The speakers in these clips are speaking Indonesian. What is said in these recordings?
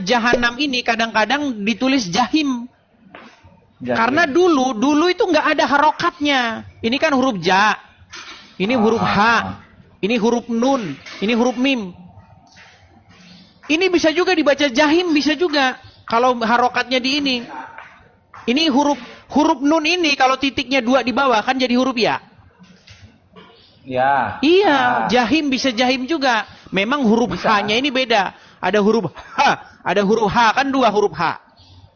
Jahanam ini kadang-kadang ditulis jahim. Jahim. Karena dulu itu nggak ada harokatnya. Ini kan huruf ja, ini huruf ha, ini huruf nun, ini huruf mim. Ini bisa juga dibaca jahim, bisa juga kalau harokatnya di ini. Ini huruf nun ini kalau titiknya 2 di bawah kan jadi huruf ya. Ya. Iya, jahim bisa jahim juga. Memang huruf H-nya ini beda. Ada huruf H, ada huruf H, kan 2 huruf H.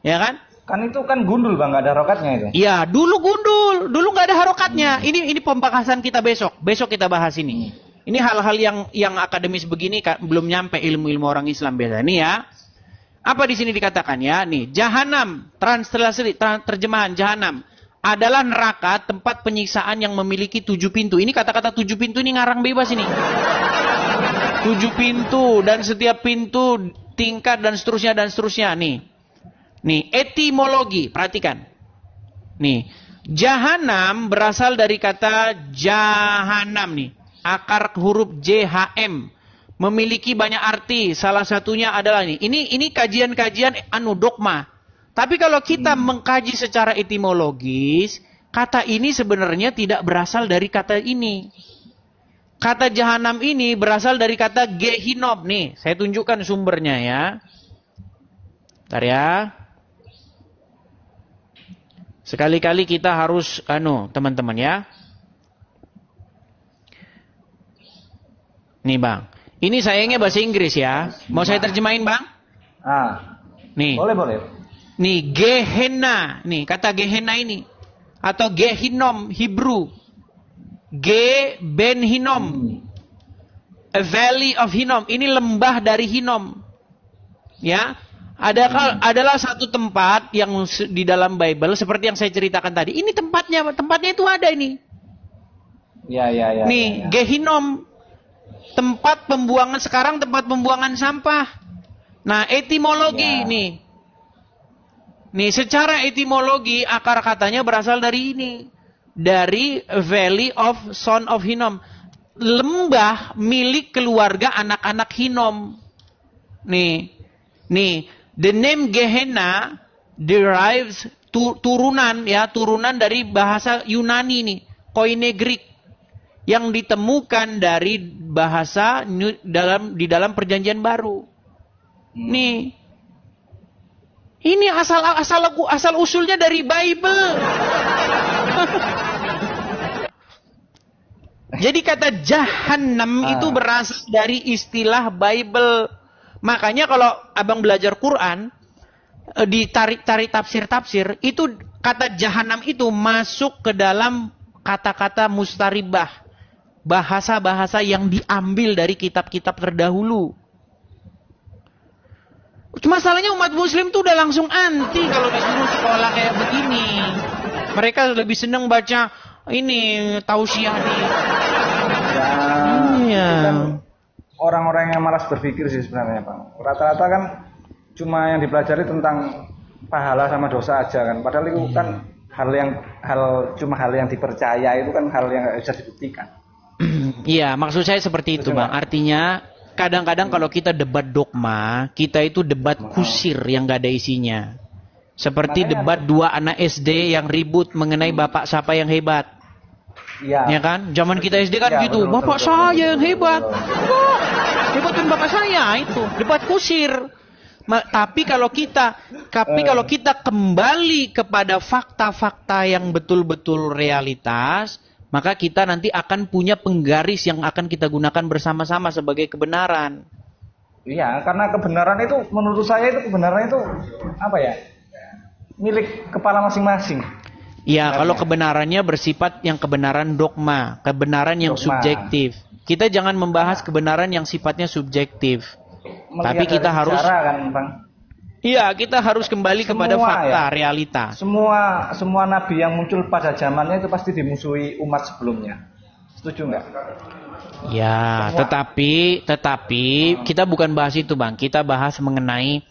Ya kan? Kan itu kan gundul Bang, nggak ada harokatnya itu. Iya, dulu gundul, dulu nggak ada harokatnya. Ini pembahasan kita besok. Besok kita bahas ini. Ini hal-hal yang akademis begini belum nyampe ilmu-ilmu orang Islam biasa. Ini ya. Apa di sini dikatakan ya? Nih, jahanam, terjemahan jahanam adalah neraka tempat penyiksaan yang memiliki 7 pintu. Ini kata-kata 7 pintu ini ngarang bebas ini. 7 pintu dan setiap pintu tingkat dan seterusnya nih. Nih, etimologi, perhatikan. Nih, jahanam berasal dari kata jahanam nih. Akar huruf JHM. Memiliki banyak arti. Salah satunya adalah ini. Ini kajian-kajian dogma. Tapi kalau kita mengkaji secara etimologis, kata ini sebenarnya tidak berasal dari kata ini. Kata jahanam ini berasal dari kata gehinom. Nih, saya tunjukkan sumbernya ya. Bentar ya. Sekali-kali kita harus teman-teman ya. Nih Bang, ini sayangnya bahasa Inggris ya. Mau saya terjemahin Bang? Nih. Boleh. Nih Gehenna, nih kata Gehenna ini atau Gehinom Hebrew. Ben Hinnom. A valley of Hinnom. Ini lembah dari Hinnom. Ya. Adalah satu tempat yang di dalam Bible seperti yang saya ceritakan tadi. Ini tempatnya itu ada ini. Ya. Nih, Gehinom. Tempat pembuangan sekarang tempat pembuangan sampah. Nah, etimologi nih. Nih, secara etimologi akar katanya berasal dari ini. Dari Valley of Son of Hinnom. Lembah milik keluarga anak-anak Hinnom. Nih, the name Gehenna derives turunan dari bahasa Yunani nih, Koine Greek, yang ditemukan dari bahasa di dalam Perjanjian Baru. Nih, ini asal usulnya dari Bible. Jadi kata jahanam itu berasal dari istilah Bible. Makanya kalau abang belajar Quran, ditarik tafsir-tafsir, itu kata jahanam itu masuk ke dalam kata-kata mustaribah. Bahasa-bahasa yang diambil dari kitab-kitab terdahulu. Masalahnya umat muslim tuh udah langsung anti kalau disuruh sekolah kayak begini. Mereka lebih senang baca ini tausiah nih. Iya. Orang-orang yang malas berpikir sih sebenarnya Bang. Rata-rata kan cuma yang dipelajari tentang pahala sama dosa aja kan. Padahal itu kan hal yang dipercaya, itu kan hal yang nggak bisa dibuktikan. Iya, maksud saya seperti itu Bang. Artinya kadang-kadang kalau kita debat dogma, kita itu debat kusir yang nggak ada isinya. Seperti debat 2 anak SD yang ribut mengenai bapak siapa yang hebat. Ya kan? Zaman kita SD kan gitu. Bapak saya yang hebat. Hebat kan bapak saya, itu. Debat kusir. Tapi kalau kita kembali kepada fakta-fakta yang betul-betul realitas, maka kita nanti akan punya penggaris yang akan kita gunakan bersama-sama sebagai kebenaran. Iya, karena kebenaran itu menurut saya kebenaran itu apa ya? Milik kepala masing-masing. Ya, kalau kebenarannya bersifat yang kebenaran dogma, kebenaran yang subjektif. Kita jangan membahas kebenaran yang sifatnya subjektif. Tapi kita harus kan, Bang? Iya, kita harus kembali kepada fakta, realita. Semua nabi yang muncul pada zamannya itu pasti dimusuhi umat sebelumnya. Setuju nggak? Ya, tetapi kita bukan bahas itu, Bang. Kita bahas mengenai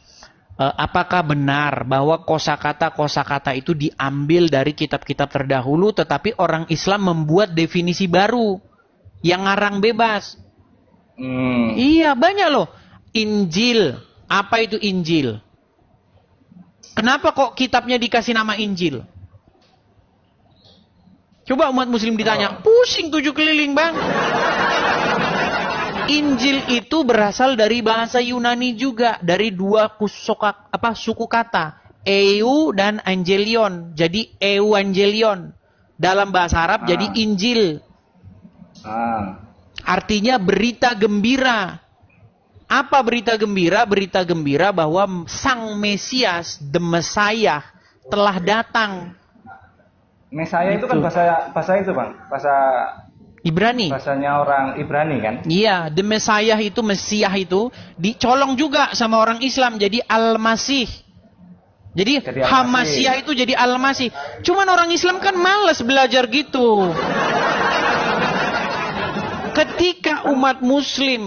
apakah benar bahwa kosakata itu diambil dari kitab-kitab terdahulu, tetapi orang Islam membuat definisi baru yang ngarang bebas. Iya, banyak loh. Injil Apa itu Injil? Kenapa kok kitabnya dikasih nama Injil? Coba umat muslim ditanya, pusing 7 keliling bang. Injil itu berasal dari bahasa Yunani juga, dari dua suku kata, eu dan angelion. Jadi evangelion dalam bahasa Arab jadi Injil. Artinya berita gembira. Apa berita gembira? Berita gembira bahwa Sang Mesias, the Messiah, telah datang. Messiah itu kan bahasa itu bang, bahasa Ibrani. Bahasanya orang Ibrani kan? Iya, the Messiah itu, Mesiah itu dicolong juga sama orang Islam jadi Al-Masih. Jadi Hamasiah itu jadi Al-Masih. Cuman orang Islam kan malas belajar gitu. Ketika umat muslim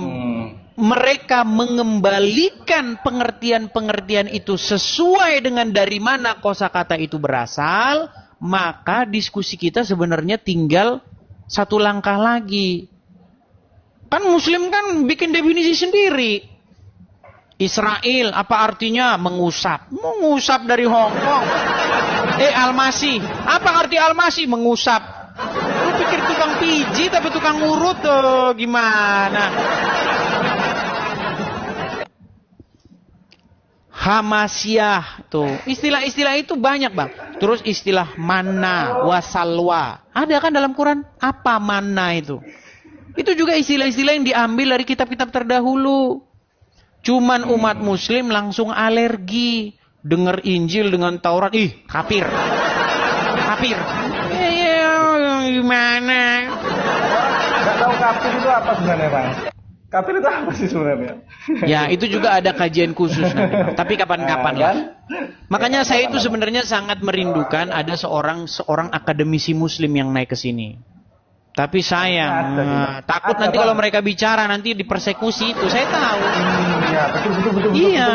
mereka mengembalikan pengertian-pengertian itu sesuai dengan dari mana kosakata itu berasal, maka diskusi kita sebenarnya tinggal satu langkah lagi. Kan muslim kan bikin definisi sendiri. Israel apa artinya? Mengusap. Mengusap dari Hong Kong. Al-Masih. Apa arti Al-Masih? Mengusap. Lu pikir tukang pijit tapi tukang urut tuh gimana? Hamasiah tuh. Istilah-istilah itu banyak bang. Terus istilah manna, wasalwa. Ada kan dalam Quran? Apa manna itu? Itu juga istilah-istilah yang diambil dari kitab-kitab terdahulu. Cuman umat muslim langsung alergi. Dengar Injil dengan Taurat. Ih, kafir. Kafir. Gimana? Gak tahu kafir itu apa sebenarnya bang? Kafir itu apa sih sebenarnya? Ya, itu juga ada kajian khusus nanti, Bang. Tapi kapan-kapan lah. Makanya saya itu sebenarnya sangat merindukan ada seorang akademisi muslim yang naik ke sini. Tapi sayang, takut nanti kalau mereka bicara nanti dipersekusi itu. Saya tahu. Iya, betul. Iya.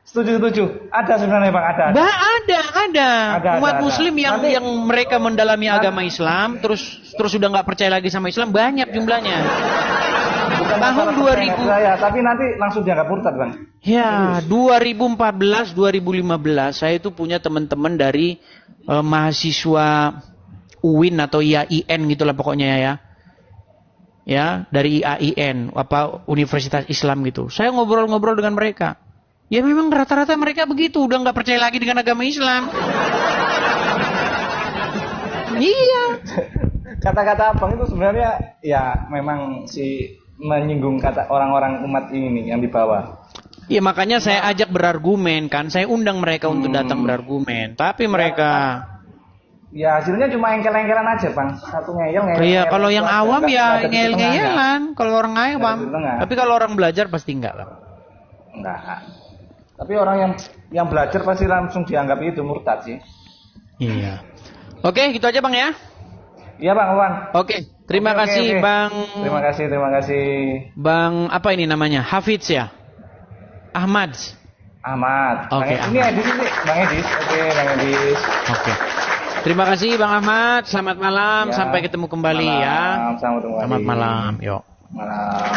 Setuju. Ada sebenarnya Bang, ada. Ada. Umat muslim yang mereka mendalami agama Islam terus sudah nggak percaya lagi sama Islam banyak jumlahnya. Bukan tahun 2000 tapi nanti langsung dianggap murtad bang. Ya, 2014, 2015 saya itu punya teman-teman dari mahasiswa UIN atau IAIN gitulah pokoknya ya. Ya, dari IAIN apa Universitas Islam gitu. Saya ngobrol-ngobrol dengan mereka. Ya memang rata-rata mereka begitu, udah nggak percaya lagi dengan agama Islam. Iya. Kata-kata abang itu sebenarnya ya memang menyinggung kata orang-orang umat ini nih yang di bawah. Iya makanya saya ajak berargumen kan, saya undang mereka untuk datang berargumen, tapi mereka ya hasilnya cuma engkel-engkelan aja bang, satu ngeyel. Iya kalau yang awam ya ngeyel-ngeyelan, kalau orang awam. Tapi kalau orang belajar pasti enggak lah. Enggak. Tapi orang yang belajar pasti langsung dianggap itu murtad sih. Iya. Oke, gitu aja bang ya. Iya bang. Oke, terima kasih bang. Terima kasih. Bang apa ini namanya? Hafidz ya? Ahmad. Oke. Ini Edis ini, Bang Edis. Oke, Bang Edis. Oke. Terima kasih Bang Ahmad. Selamat malam. Ya. Sampai ketemu kembali ya. Selamat malam. Selamat malam. Yuk. Malam.